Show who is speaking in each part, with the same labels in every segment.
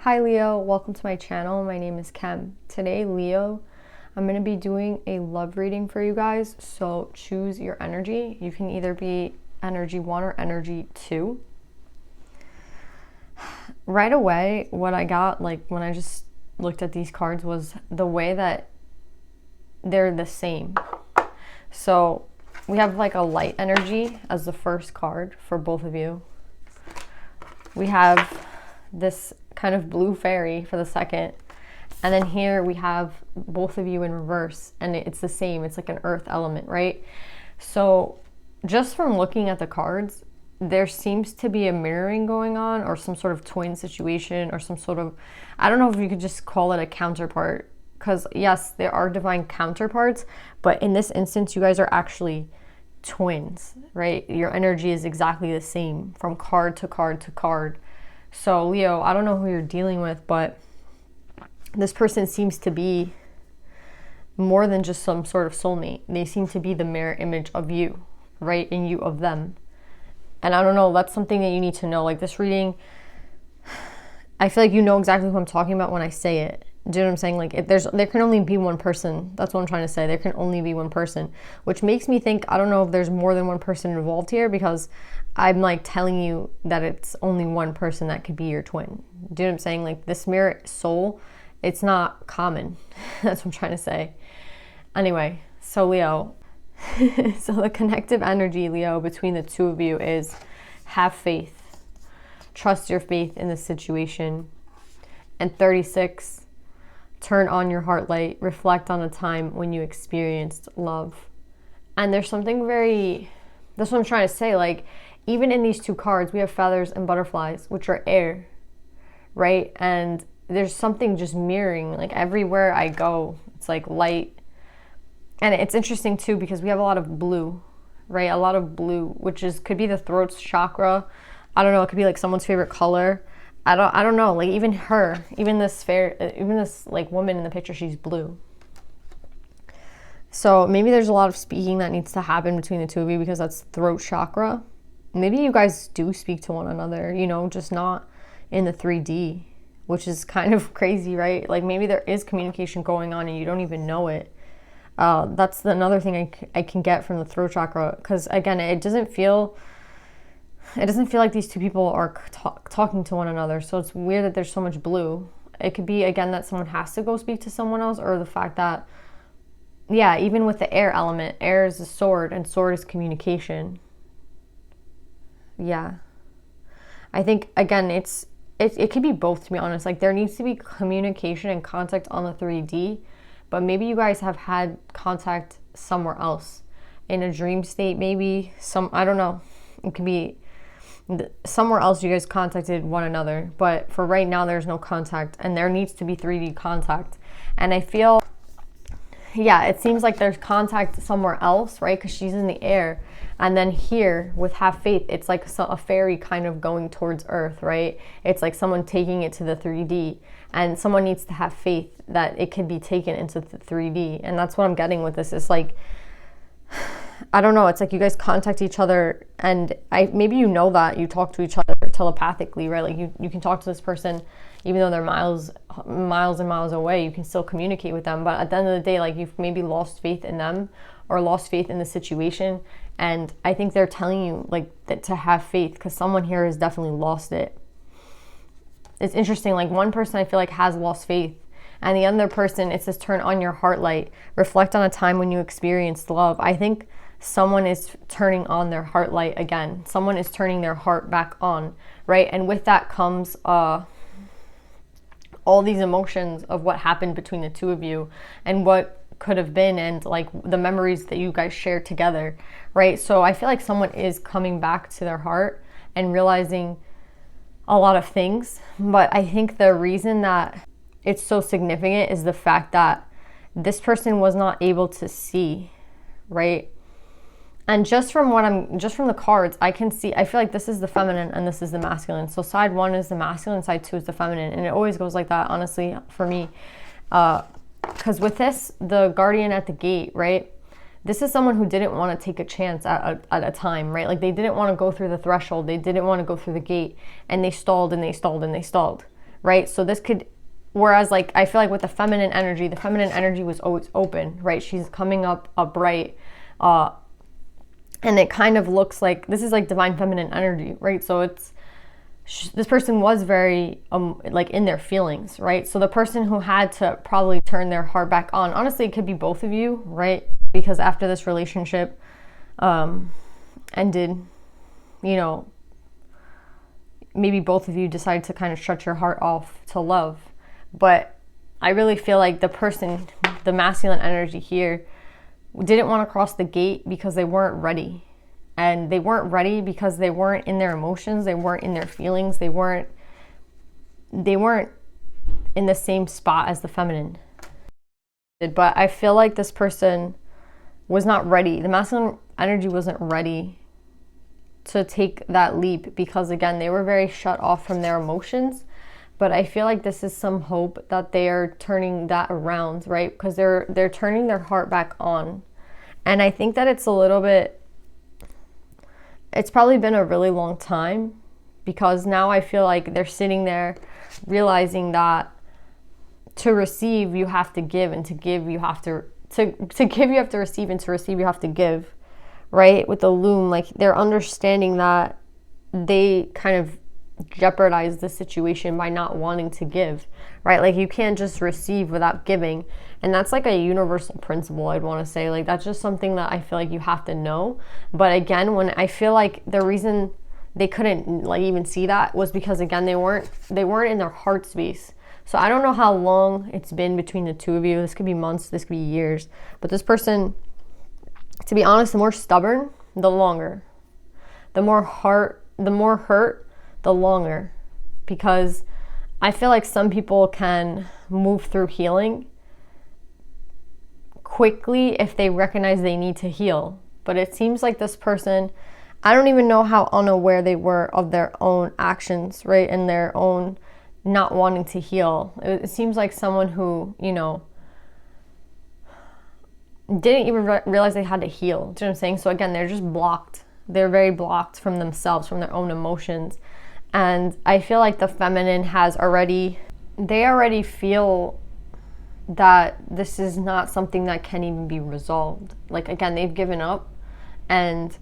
Speaker 1: Hi Leo, welcome to my channel. My name is Kem. Today, Leo, I'm going to be doing a love reading for you guys. So choose your energy. You can either be energy 1 or energy 2. Right away, what I got, like when I just looked at these cards, was the way that they're the same. So we have like a light energy as the first card for both of you. We have this kind of blue fairy for the second, and then here we have both of you in reverse, and it's the same. It's like an earth element, right? So just from looking at the cards, there seems to be a mirroring going on, or some sort of twin situation, or some sort of, I don't know if you could just call it a counterpart, because yes, there are divine counterparts, but in this instance you guys are actually twins, right? Your energy is exactly the same from card to card to card. So Leo, I don't know who you're dealing with, but this person seems to be more than just some sort of soulmate. They seem to be the mirror image of you, right? And you of them. And I don't know, that's something that you need to know. Like this reading, I feel like you know exactly who I'm talking about when I say it. Do you know what I'm saying? Like there can only be one person. That's what I'm trying to say. There can only be one person, which makes me think, I don't know if there's more than one person involved here, because I'm like telling you that it's only one person that could be your twin. Do you know what I'm saying? Like this mirror soul, it's not common. That's what I'm trying to say. Anyway, so Leo, so the connective energy, Leo, between the two of you is have faith. Trust your faith in the situation. And 36, turn on your heart light, reflect on a time when you experienced love. And there's something very, that's what I'm trying to say, like even in these two cards, we have feathers and butterflies, which are air, right? And there's something just mirroring, like everywhere I go, it's like light. And it's interesting too, because we have a lot of blue, right? A lot of blue, which could be the throat chakra. I don't know, it could be like someone's favorite color. I don't know, like even her, even this like woman in the picture, she's blue. So maybe there's a lot of speaking that needs to happen between the two of you, because that's throat chakra. Maybe you guys do speak to one another, you know, just not in the 3D, which is kind of crazy, right? Like maybe there is communication going on and you don't even know it. That's another thing I can get from the throat chakra, because again, it doesn't feel like these two people are talking to one another. So it's weird that there's so much blue. It could be, again, that someone has to go speak to someone else, or the fact that, yeah, even with the air element, air is a sword, and sword is communication. Yeah. I think, again, it could be both, to be honest. Like there needs to be communication and contact on the 3D, but maybe you guys have had contact somewhere else. In a dream state, maybe. I don't know. It could be somewhere else you guys contacted one another, but for right now there's no contact, and there needs to be 3D contact. And I feel, yeah, it seems like there's contact somewhere else, right? Because she's in the air. And then here with have faith, it's like a fairy kind of going towards earth, right? It's like someone taking it to the 3D, and someone needs to have faith that it can be taken into the 3D. And that's what I'm getting with this. It's like, I don't know, it's like you guys contact each other, and maybe you know that you talk to each other telepathically, right? Like you can talk to this person even though they're miles and miles away. You can still communicate with them, but at the end of the day, like you've maybe lost faith in them or lost faith in the situation. And I think they're telling you like that to have faith, because someone here has definitely lost it. It's interesting, like one person I feel like has lost faith, and the other person, it says turn on your heart light, reflect on a time when you experienced love. I think someone is turning on their heart light again. Someone is turning their heart back on, right? And with that comes all these emotions of what happened between the two of you and what could have been, and like the memories that you guys shared together, right? So I feel like someone is coming back to their heart and realizing a lot of things. But I think the reason that it's so significant is the fact that this person was not able to see, right? And just from the cards, I can see, I feel like this is the feminine and this is the masculine. So side 1 is the masculine, side 2 is the feminine. And it always goes like that, honestly, for me. Because with this, the guardian at the gate, right? This is someone who didn't want to take a chance at a time, right? Like they didn't want to go through the threshold. They didn't want to go through the gate, and they stalled and they stalled and they stalled, right? So this could, whereas like I feel like with the feminine energy was always open, right? She's coming up upright, and it kind of looks like this is like divine feminine energy, right? So it's this person was very like in their feelings, right? So the person who had to probably turn their heart back on, honestly, it could be both of you, right? Because after this relationship ended, you know, maybe both of you decided to kind of shut your heart off to love. But I really feel like the person, the masculine energy here, didn't want to cross the gate because they weren't ready. And they weren't ready because they weren't in their emotions, they weren't in their feelings, they weren't in the same spot as the feminine. But I feel like this person was not ready. The masculine energy wasn't ready to take that leap because, again, they were very shut off from their emotions. But I feel like this is some hope that they are turning that around, right? Because they're turning their heart back on. And I think that it's probably been a really long time, because now I feel like they're sitting there realizing that to receive you have to give, and to give you have to give you have to receive, and to receive you have to give, right? With the loom, like they're understanding that they kind of jeopardize the situation by not wanting to give, right? Like you can't just receive without giving. And that's like a universal principle, I'd want to say. Like that's just something that I feel like you have to know. But again, when I feel like the reason they couldn't like even see that was because, again, they weren't in their heart space. So I don't know how long it's been between the two of you. This could be months, this could be years. But this person, to be honest, the more stubborn, the longer. The more hurt, the longer. Because I feel like some people can move through healing quickly if they recognize they need to heal. But it seems like this person, I don't even know how unaware they were of their own actions, right? And their own not wanting to heal. It seems like someone who, you know, didn't even realize they had to heal. Do you know what I'm saying? So again, they're just blocked. They're very blocked from themselves, from their own emotions. And I feel like the feminine they already feel that this is not something that can even be resolved. Like, again, they've given up, and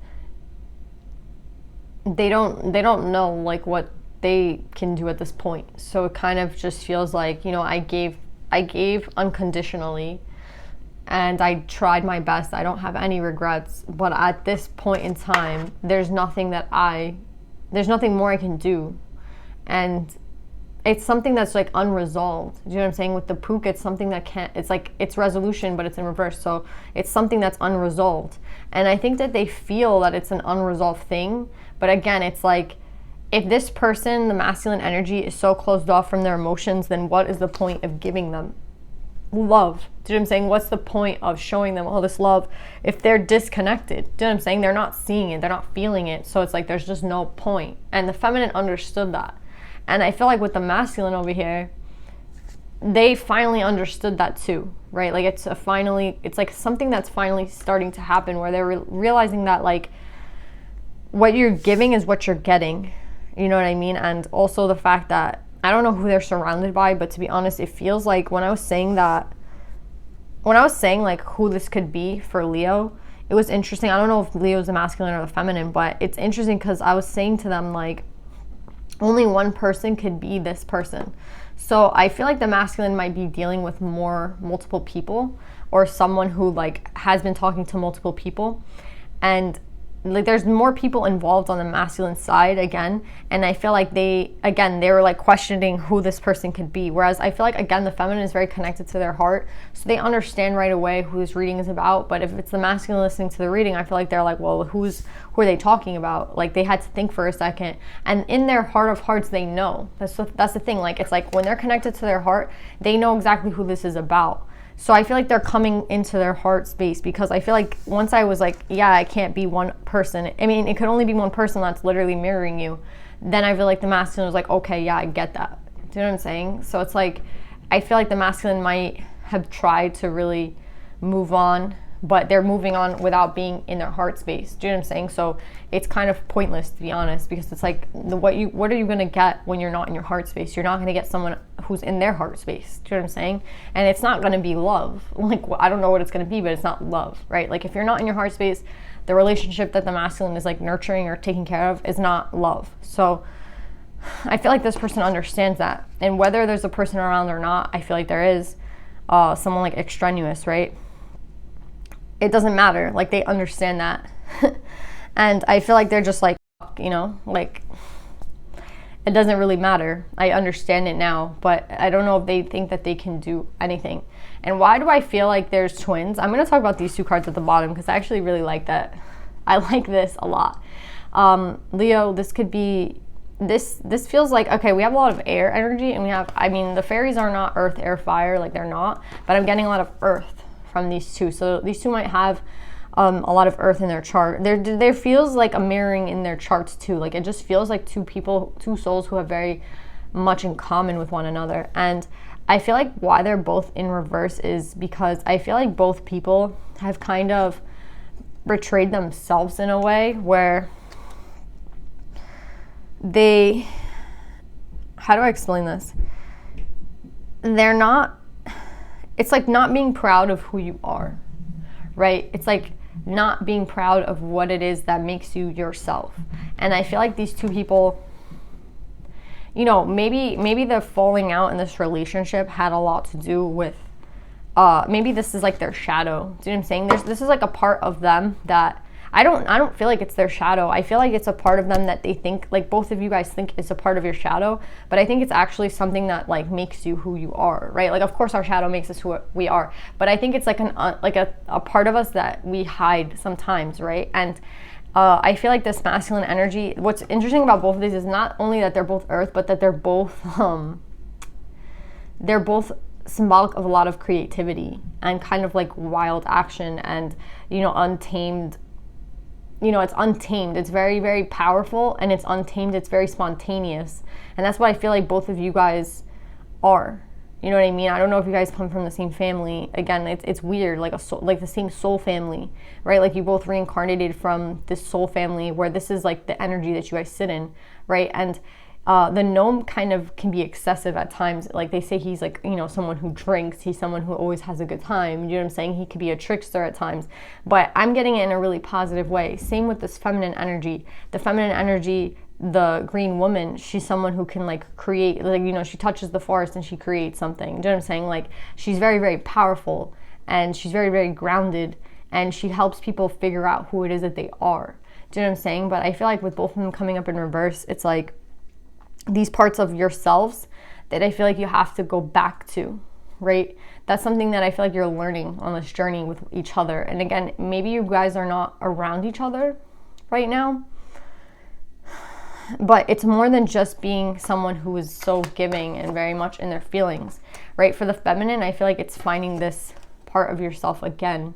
Speaker 1: they don't know like what they can do at this point. So it kind of just feels like, you know, I gave unconditionally, and I tried my best. I don't have any regrets, but at this point in time, there's nothing more I can do. And it's something that's like unresolved. Do you know what I'm saying? With the Pook, it's something that it's resolution, but it's in reverse. So it's something that's unresolved. And I think that they feel that it's an unresolved thing. But again, it's like, if this person, the masculine energy, is so closed off from their emotions, then what is the point of giving them love? Do you know what I'm saying? What's the point of showing them all this love if they're disconnected? Do you know what I'm saying? They're not seeing it. They're not feeling it. So it's like there's just no point. And the feminine understood that. And I feel like with the masculine over here, they finally understood that too, right? Like it's like something that's finally starting to happen, where they're realizing that like what you're giving is what you're getting. You know what I mean? And also the fact that I don't know who they're surrounded by, but to be honest, it feels like when I was saying like who this could be for Leo, it was interesting. I don't know if Leo's the masculine or the feminine, but it's interesting because I was saying to them like only one person could be this person. So I feel like the masculine might be dealing with multiple people, or someone who like has been talking to multiple people, and like there's more people involved on the masculine side again. And I feel like they were like questioning who this person could be, whereas I feel like, again, the feminine is very connected to their heart, so they understand right away who this reading is about. But if it's the masculine listening to the reading, I feel like they're like, well, who are they talking about? Like they had to think for a second, and in their heart of hearts they know. That's the thing. Like it's like when they're connected to their heart, they know exactly who this is about. So I feel like they're coming into their heart space, because I feel like once I was like, yeah, I can't be one person. I mean, it could only be one person that's literally mirroring you. Then I feel like the masculine was like, okay, yeah, I get that. Do you know what I'm saying? So it's like, I feel like the masculine might have tried to really move on, but they're moving on without being in their heart space. Do you know what I'm saying? So it's kind of pointless, to be honest, because it's like, what are you going to get when you're not in your heart space? You're not going to get someone who's in their heart space. Do you know what I'm saying? And it's not going to be love. Like, I don't know what it's going to be, but it's not love, right? Like, if you're not in your heart space, the relationship that the masculine is like nurturing or taking care of is not love. So I feel like this person understands that. And whether there's a person around or not, I feel like there is someone like extraneous, right? It doesn't matter. Like, they understand that. And I feel like they're just like, you know, like, it doesn't really matter. I understand it now, but I don't know if they think that they can do anything. And why do I feel like there's twins? I'm going to talk about these two cards at the bottom because I actually really like that. I like this a lot. Leo, this could be, this feels like, okay, we have a lot of air energy, and we have, I mean, the fairies are not earth, air, fire, like they're not, but I'm getting a lot of earth from these two. So these two might have a lot of earth in their chart. There feels like a mirroring in their charts too. Like, it just feels like two people, two souls who have very much in common with one another. And I feel like why they're both in reverse is because I feel like both people have kind of betrayed themselves in a way where they, how do I explain this? They're not, it's like not being proud of who you are, right? It's like not being proud of what it is that makes you yourself. And I feel like these two people, you know, maybe the falling out in this relationship had a lot to do with, maybe this is like their shadow. Do you know what I'm saying? This is like a part of them that I don't feel like it's their shadow. I feel like it's a part of them that they think, like both of you guys think it's a part of your shadow, but I think it's actually something that like makes you who you are, right? Like, of course our shadow makes us who we are, but I think it's like a part of us that we hide sometimes, right? And I feel like this masculine energy, what's interesting about both of these is not only that they're both earth, but that they're both symbolic of a lot of creativity and kind of like wild action and, you know, untamed. You know, it's untamed. It's very, very powerful, and it's untamed. It's very spontaneous. And that's what I feel like both of you guys are. You know what I mean? I don't know if you guys come from the same family. Again, it's weird, like like the same soul family, right? Like you both reincarnated from this soul family where this is like the energy that you guys sit in, right? And the gnome kind of can be excessive at times. Like they say he's like, you know, someone who drinks. He's someone who always has a good time. You know what I'm saying? He could be a trickster at times. But I'm getting it in a really positive way. Same with this feminine energy. The feminine energy, the green woman, she's someone who can like create, like, you know, she touches the forest and she creates something. Do you know what I'm saying? Like she's very, very powerful and she's very, very grounded and she helps people figure out who it is that they are. Do you know what I'm saying? But I feel like with both of them coming up in reverse, it's like these parts of yourselves that I feel like you have to go back to, right? That's something that I feel like you're learning on this journey with each other. And again, maybe you guys are not around each other right now, but it's more than just being someone who is so giving and very much in their feelings, right? For the feminine, I feel like it's finding this part of yourself again,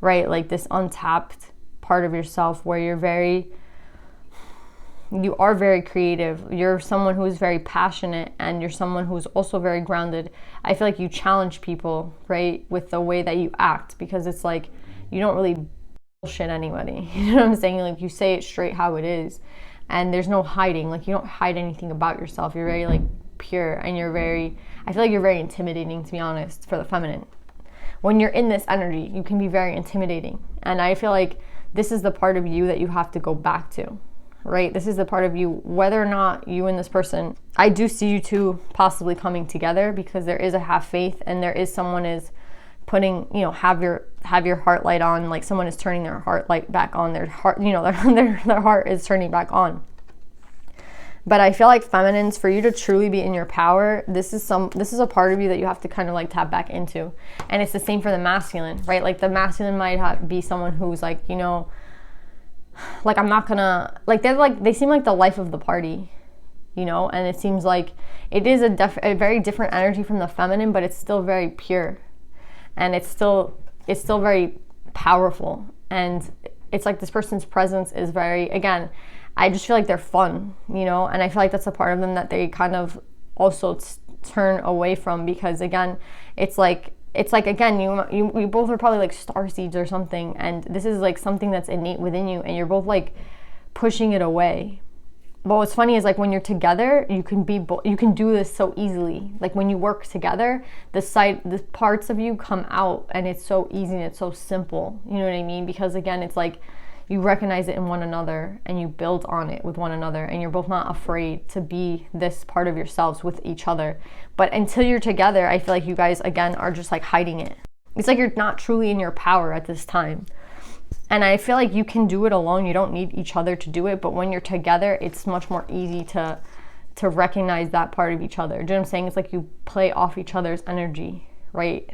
Speaker 1: right? Like this untapped part of yourself where you are very creative. You're someone who is very passionate and you're someone who's also very grounded. I feel like you challenge people, right, with the way that you act, because it's like you don't really bullshit anybody. You know what I'm saying? Like you say it straight how it is and there's no hiding. Like you don't hide anything about yourself. You're very like pure and I feel like you're very intimidating, to be honest, for the feminine. When you're in this energy, you can be very intimidating. And I feel like this is the part of you that you have to go back to. Right? This is the part of you, whether or not you and this person, I do see you two possibly coming together because there is a half faith and there is someone is putting, you know, have your heart light on, like someone is turning their heart light back on, their heart, you know, their heart is turning back on. But I feel like feminines, for you to truly be in your power, this is a part of you that you have to kind of like tap back into. And it's the same for the masculine, right? Like the masculine might be someone who's like, you know, like I'm not gonna, like they seem like the life of the party, you know, and it seems like it is a very different energy from the feminine, but it's still very pure and it's still very powerful. And it's like this person's presence is very, again, I just feel like they're fun, you know, and I feel like that's a part of them that they kind of also turn away from, because again, it's like it's like, again, you both are probably like star seeds or something, and this is like something that's innate within you, and you're both like pushing it away. But what's funny is, like, when you're together, you can do this so easily. Like, when you work together, the parts of you come out, and it's so easy and it's so simple. You know what I mean? Because, again, it's like you recognize it in one another and you build on it with one another, and you're both not afraid to be this part of yourselves with each other. But until you're together, I feel like you guys, again, are just like hiding it. It's like you're not truly in your power at this time. And I feel like you can do it alone. You don't need each other to do it. But when you're together, it's much more easy to recognize that part of each other. Do you know what I'm saying? It's like you play off each other's energy, right?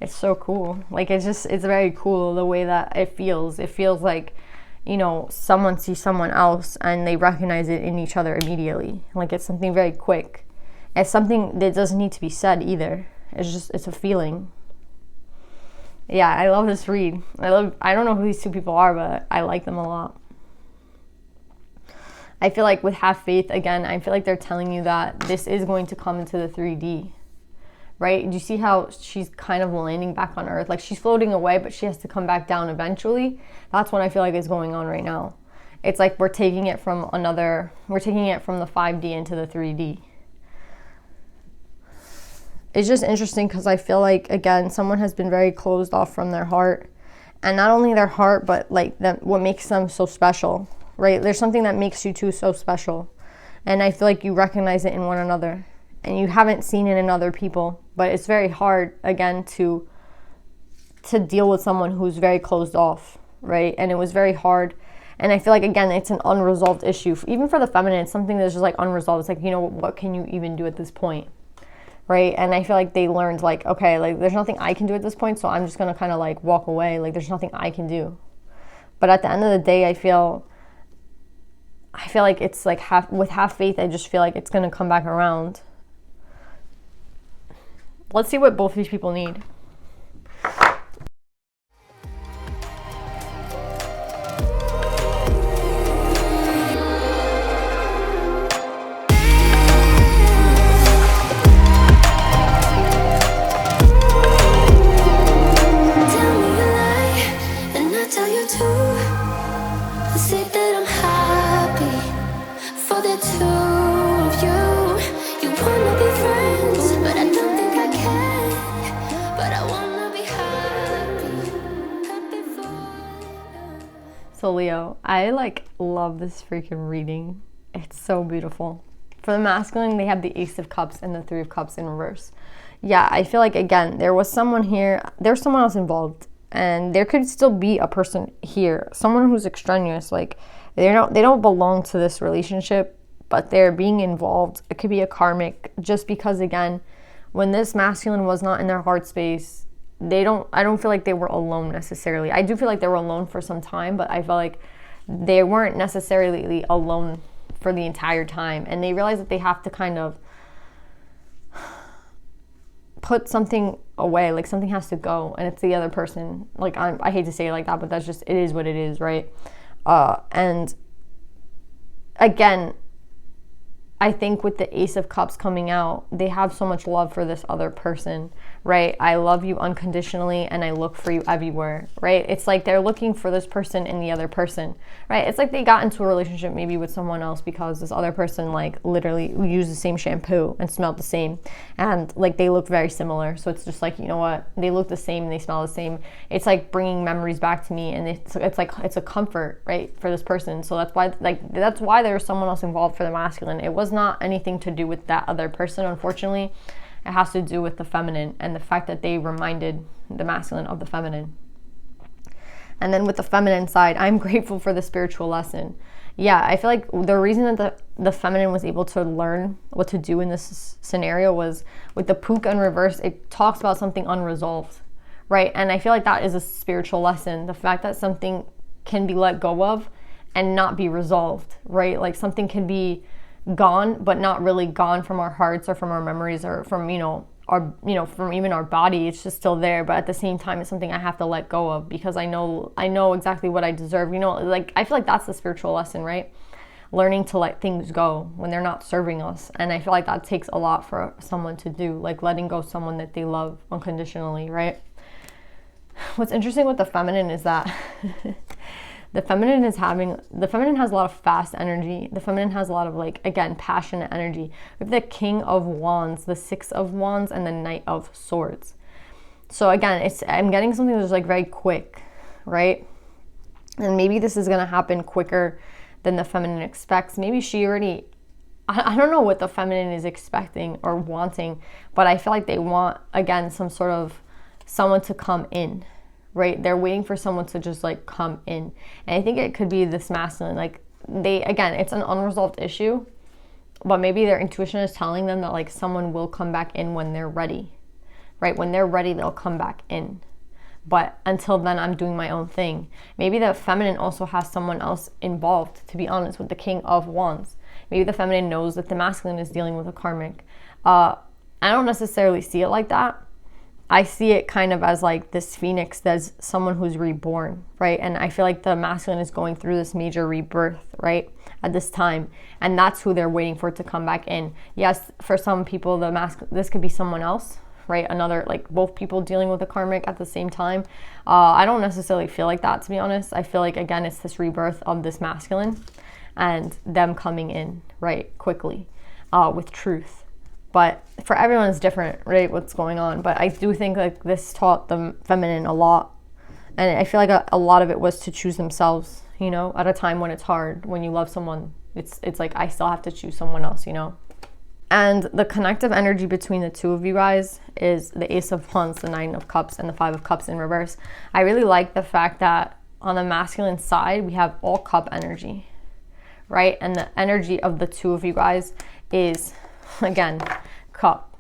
Speaker 1: It's so cool. Like, it's very cool the way that it feels. It feels like, you know, someone sees someone else and they recognize it in each other immediately. Like, it's something very quick. It's something that doesn't need to be said either. It's a feeling. Yeah, I love this read. I don't know who these two people are, but I like them a lot. I feel like with Have Faith, again, I feel like they're telling you that this is going to come into the 3D, right? Do you see how she's kind of landing back on Earth? Like, she's floating away, but she has to come back down eventually. That's what I feel like is going on right now. It's like we're taking it from the 5D into the 3D. It's just interesting because I feel like, again, someone has been very closed off from their heart. And not only their heart, but like what makes them so special, right? There's something that makes you two so special. And I feel like you recognize it in one another. And you haven't seen it in other people. But it's very hard, again, to deal with someone who's very closed off, right? And it was very hard. And I feel like, again, it's an unresolved issue. Even for the feminine, it's something that's just like unresolved. It's like, you know, what can you even do at this point? Right? And I feel like they learned, like, okay, like, there's nothing I can do at this point, so I'm just going to kind of like walk away. Like, there's nothing I can do. But at the end of the day, I feel like it's like with Have Faith, I just feel like it's going to come back around. Let's see what both these people need. So Leo, I like love this freaking reading. It's so beautiful. For the masculine, they have the Ace of Cups and the 3 of Cups in reverse. Yeah, I feel like, again, there was someone here, there's someone else involved, and there could still be a person here, someone who's extraneous. Like, they don't belong to this relationship, but they're being involved. It could be a karmic, just because, again, when this masculine was not in their heart space, I don't feel like they were alone necessarily. I do feel like they were alone for some time, but I felt like they weren't necessarily alone for the entire time. And they realized that they have to kind of put something away, like something has to go, and it's the other person. Like, I hate to say it like that, but that's just, it is what it is, right? And again, I think with the Ace of Cups coming out, they have so much love for this other person, right? I love you unconditionally and I look for you everywhere, right? It's like they're looking for this person in the other person, right? It's like they got into a relationship maybe with someone else because this other person like literally used the same shampoo and smelled the same, and like they look very similar. So it's just like, you know what? They look the same and they smell the same. It's like bringing memories back to me, and it's like, it's a comfort, right, for this person. So that's why there's someone else involved for the masculine. It was not anything to do with that other person, unfortunately. It has to do with the feminine and the fact that they reminded the masculine of the feminine. And then with the feminine side, I'm grateful for the spiritual lesson. Yeah, I feel like the reason that the feminine was able to learn what to do in this scenario was with the Puka in reverse, it talks about something unresolved, right? And I feel like that is a spiritual lesson. The fact that something can be let go of and not be resolved, right? Like something can be gone, but not really gone from our hearts or from our memories or from, from even our body. It's just still there, but at the same time, it's something I have to let go of because I know exactly what I deserve. Like, I feel like that's the spiritual lesson, right? learning to let things go when they're not serving us. And I feel like that takes a lot for someone to do, like letting go someone that they love unconditionally, right? What's interesting with the feminine is that the feminine has a lot of fast energy. The feminine has a lot of, like, again, passionate energy. We have the King of Wands, the Six of Wands, and the Knight of Swords. So again, I'm getting something that's like very quick, right? And maybe this is going to happen quicker than the feminine expects. Maybe she already, I don't know what the feminine is expecting or wanting, but I feel like they want, again, some sort of someone to come in, right? They're waiting for someone to just like come in. And I think it could be this masculine, like again, it's an unresolved issue, but maybe their intuition is telling them that like someone will come back in when they're ready, right? When they're ready, they'll come back in. But until then, I'm doing my own thing. Maybe the feminine also has someone else involved, to be honest, with the King of Wands. Maybe the feminine knows that the masculine is dealing with a karmic. I don't necessarily see it like that. I see it kind of as like this phoenix, that's someone who's reborn, right? And I feel like the masculine is going through this major rebirth, right, at this time. And that's who they're waiting for to come back in. Yes, for some people, this could be someone else, right? Another, like both people dealing with a karmic at the same time. I don't necessarily feel like that, to be honest. I feel like, again, it's this rebirth of this masculine and them coming in, right, quickly with truth. But for everyone, it's different, right, what's going on. But I do think like this taught the feminine a lot. And I feel like a lot of it was to choose themselves, you know, at a time when it's hard. When you love someone, it's like, I still have to choose someone else, you know. And the connective energy between the two of you guys is the Ace of Wands, the Nine of Cups, and the Five of Cups in reverse. I really like the fact that on the masculine side, we have all cup energy, right? And the energy of the two of you guys is, again, cup,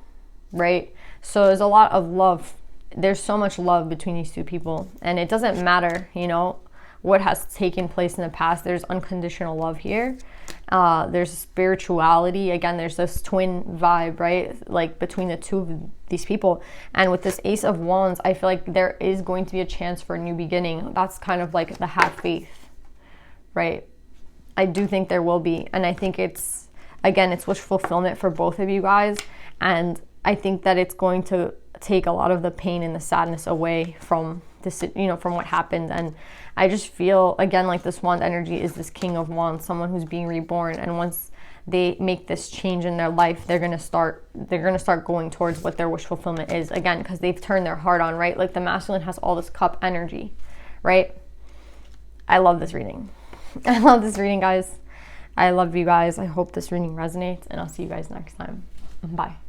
Speaker 1: right? So there's a lot of love. There's so much love between these two people. And it doesn't matter, you know, what has taken place in the past. There's unconditional love here. There's spirituality. Again, there's this twin vibe, right? Like between the two of these people. And with this Ace of Wands, I feel like there is going to be a chance for a new beginning. That's kind of like the have faith, right? I do think there will be. And I think it's, again, it's wish fulfillment for both of you guys. And I think that it's going to take a lot of the pain and the sadness away from this, you know, from what happened. And I just feel, again, like this wand energy is this King of Wands, someone who's being reborn. And once they make this change in their life, they're gonna start going towards what their wish fulfillment is, again, because they've turned their heart on, right? Like the masculine has all this cup energy, right? I love this reading. I love this reading, guys. I love you guys. I hope this reading resonates, and I'll see you guys next time. Bye.